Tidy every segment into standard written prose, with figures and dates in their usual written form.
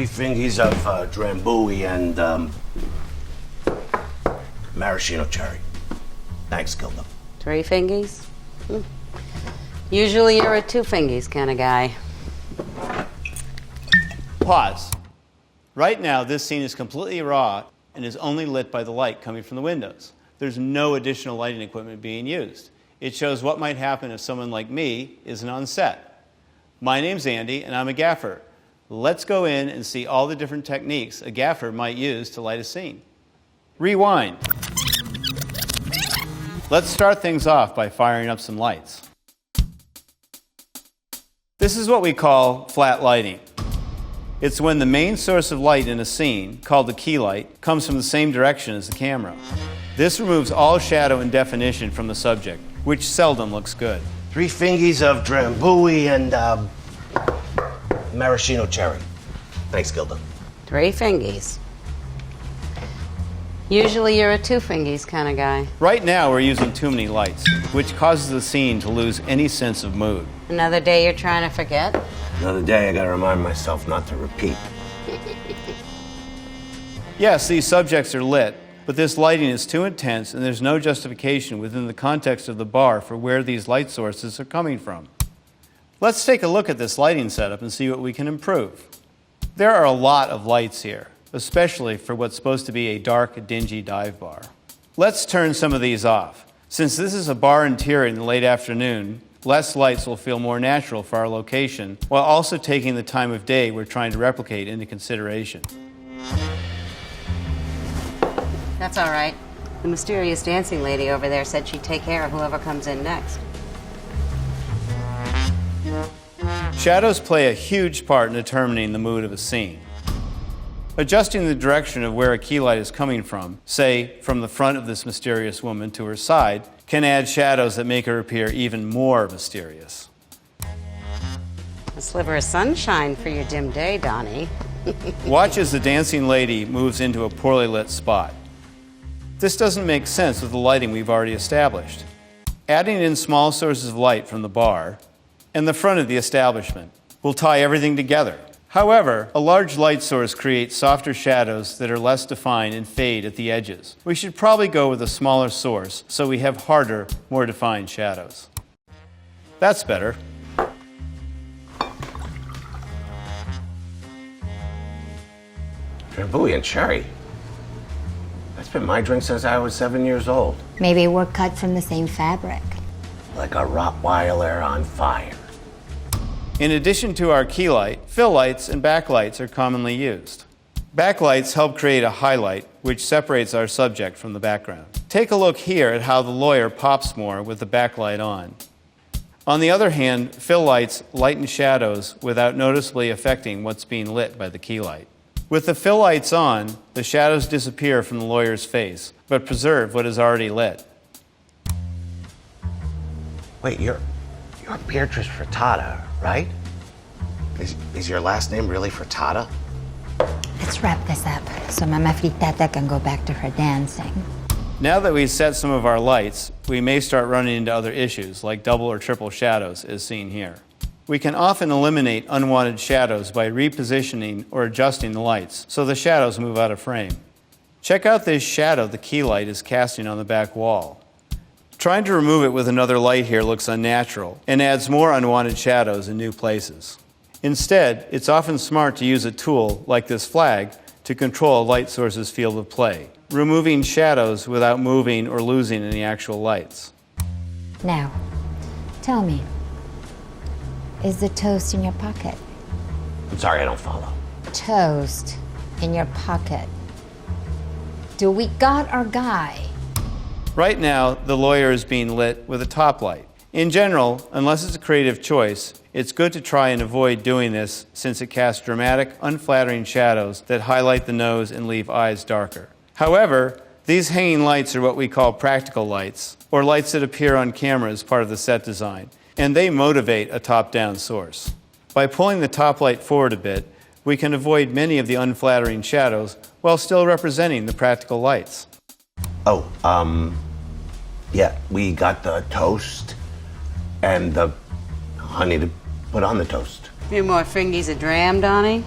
fingies of Drambuie and maraschino cherry. Thanks, Gilda. 3 fingies? Usually you're a 2 fingies kind of guy. Pause. Right now, this scene is completely raw and is only lit by the light coming from the windows. There's no additional lighting equipment being used. It shows what might happen if someone like me isn't on set. My name's Andy, and I'm a gaffer. Let's go in and see all the different techniques a gaffer might use to light a scene. Rewind. Let's start things off by firing up some lights. This is what we call flat lighting. It's when the main source of light in a scene, called the key light, comes from the same direction as the camera. This removes all shadow and definition from the subject, which seldom looks good. 3 fingies of Drambuie and maraschino cherry. Thanks, Gilda. 3 fingies. Usually you're a 2 fingies kind of guy. Right now, we're using too many lights, which causes the scene to lose any sense of mood. Another day you're trying to forget? Another day I gotta remind myself not to repeat. Yes, these subjects are lit, but this lighting is too intense and there's no justification within the context of the bar for where these light sources are coming from. Let's take a look at this lighting setup and see what we can improve. There are a lot of lights here, especially for what's supposed to be a dark, dingy dive bar. Let's turn some of these off. Since this is a bar interior in the late afternoon, less lights will feel more natural for our location, while also taking the time of day we're trying to replicate into consideration. That's all right. The mysterious dancing lady over there said she'd take care of whoever comes in next. Shadows play a huge part in determining the mood of a scene. Adjusting the direction of where a key light is coming from, say from the front of this mysterious woman to her side, can add shadows that make her appear even more mysterious. A sliver of sunshine for your dim day, Donnie. Watch as the dancing lady moves into a poorly lit spot. This doesn't make sense with the lighting we've already established. Adding in small sources of light from the bar and the front of the establishment will tie everything together. However, a large light source creates softer shadows that are less defined and fade at the edges. We should probably go with a smaller source so we have harder, more defined shadows. That's better. Drambuie and cherry. That's been my drink since I was 7 years old. Maybe we're cut from the same fabric. Like a Rottweiler on fire. In addition to our key light, fill lights and backlights are commonly used. Backlights help create a highlight, which separates our subject from the background. Take a look here at how the lawyer pops more with the backlight on. On the other hand, fill lights lighten shadows without noticeably affecting what's being lit by the key light. With the fill lights on, the shadows disappear from the lawyer's face, but preserve what is already lit. Wait, you're Beatrice Frittata, right? Is your last name really Frittata? Let's wrap this up so Mama Frittata can go back to her dancing. Now that we've set some of our lights, we may start running into other issues like double or triple shadows as seen here. We can often eliminate unwanted shadows by repositioning or adjusting the lights so the shadows move out of frame. Check out this shadow the key light is casting on the back wall. Trying to remove it with another light here looks unnatural and adds more unwanted shadows in new places. Instead, it's often smart to use a tool like this flag to control a light source's field of play, removing shadows without moving or losing any actual lights. Now, tell me, is the toast in your pocket? I'm sorry, I don't follow. Toast in your pocket. Do we got our guy? Right now, the lawyer is being lit with a top light. In general, unless it's a creative choice, it's good to try and avoid doing this since it casts dramatic, unflattering shadows that highlight the nose and leave eyes darker. However, these hanging lights are what we call practical lights, or lights that appear on camera as part of the set design, and they motivate a top-down source. By pulling the top light forward a bit, we can avoid many of the unflattering shadows while still representing the practical lights. Yeah, we got the toast and the honey to put on the toast. A few more fingies of dram, Donnie?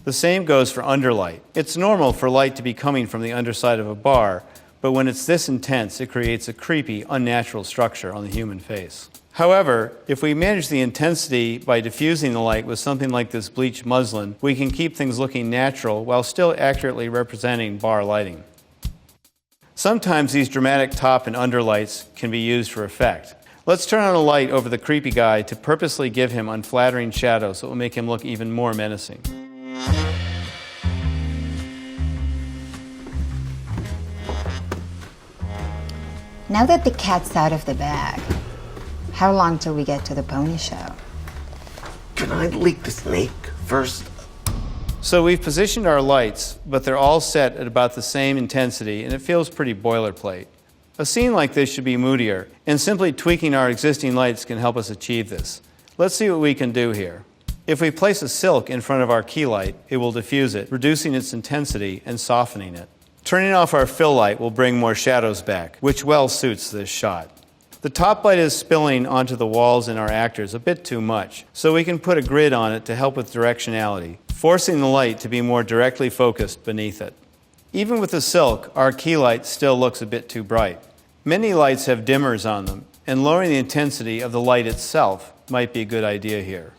The same goes for underlight. It's normal for light to be coming from the underside of a bar, but when it's this intense, it creates a creepy, unnatural structure on the human face. However, if we manage the intensity by diffusing the light with something like this bleached muslin, we can keep things looking natural while still accurately representing bar lighting. Sometimes these dramatic top and underlights can be used for effect. Let's turn on a light over the creepy guy to purposely give him unflattering shadows that will make him look even more menacing. Now that the cat's out of the bag, how long till we get to the pony show? Can I leak the snake first? So we've positioned our lights, but they're all set at about the same intensity, and it feels pretty boilerplate. A scene like this should be moodier, and simply tweaking our existing lights can help us achieve this. Let's see what we can do here. If we place a silk in front of our key light, it will diffuse it, reducing its intensity and softening it. Turning off our fill light will bring more shadows back, which well suits this shot. The top light is spilling onto the walls and our actors a bit too much, so we can put a grid on it to help with directionality, forcing the light to be more directly focused beneath it. Even with the silk, our key light still looks a bit too bright. Many lights have dimmers on them, and lowering the intensity of the light itself might be a good idea here.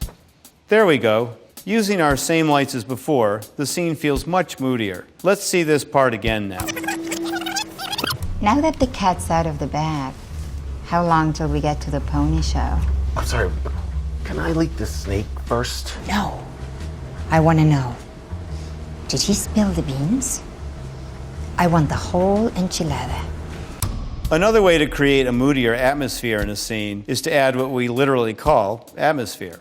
There we go. Using our same lights as before, the scene feels much moodier. Let's see this part again now. Now that the cat's out of the bag, how long till we get to the pony show? I'm sorry, can I leak the snake first? No. I want to know. Did he spill the beans? I want the whole enchilada. Another way to create a moodier atmosphere in a scene is to add what we literally call atmosphere.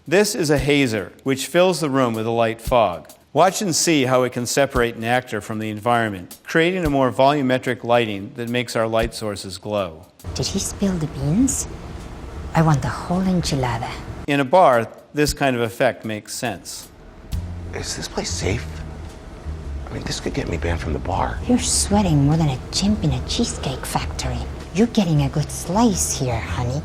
This is a hazer, which fills the room with a light fog. Watch and see how it can separate an actor from the environment, creating a more volumetric lighting that makes our light sources glow. Did he spill the beans? I want the whole enchilada. In a bar, this kind of effect makes sense. Is this place safe? I mean, this could get me banned from the bar. You're sweating more than a chimp in a cheesecake factory. You're getting a good slice here, honey.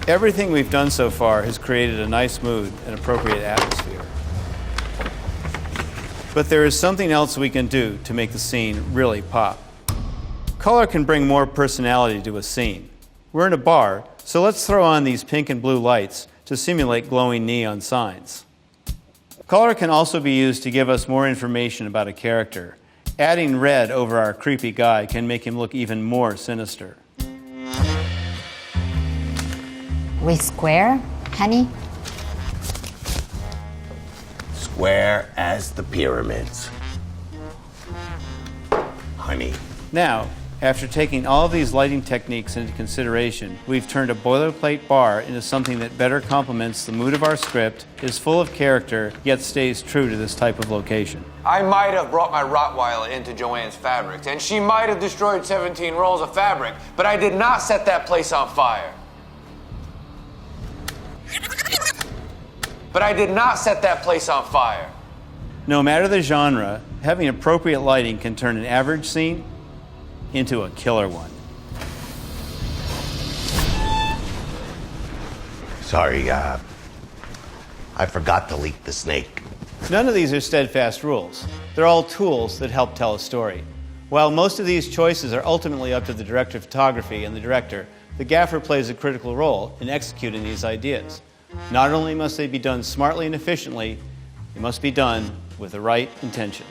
Everything we've done so far has created a nice mood and appropriate atmosphere. But there is something else we can do to make the scene really pop. Color can bring more personality to a scene. We're in a bar, so let's throw on these pink and blue lights to simulate glowing neon signs. Color can also be used to give us more information about a character. Adding red over our creepy guy can make him look even more sinister. We square, honey? Square as the pyramids. Honey. Now, after taking all of these lighting techniques into consideration, we've turned a boilerplate bar into something that better complements the mood of our script, is full of character, yet stays true to this type of location. I might have brought my Rottweiler into Joanne's fabrics, and she might have destroyed 17 rolls of fabric, but I did not set that place on fire. But I did not set that place on fire. No matter the genre, having appropriate lighting can turn an average scene into a killer one. Sorry, I forgot to leak the snake. None of these are steadfast rules. They're all tools that help tell a story. While most of these choices are ultimately up to the director of photography and the director, the gaffer plays a critical role in executing these ideas. Not only must they be done smartly and efficiently, they must be done with the right intention.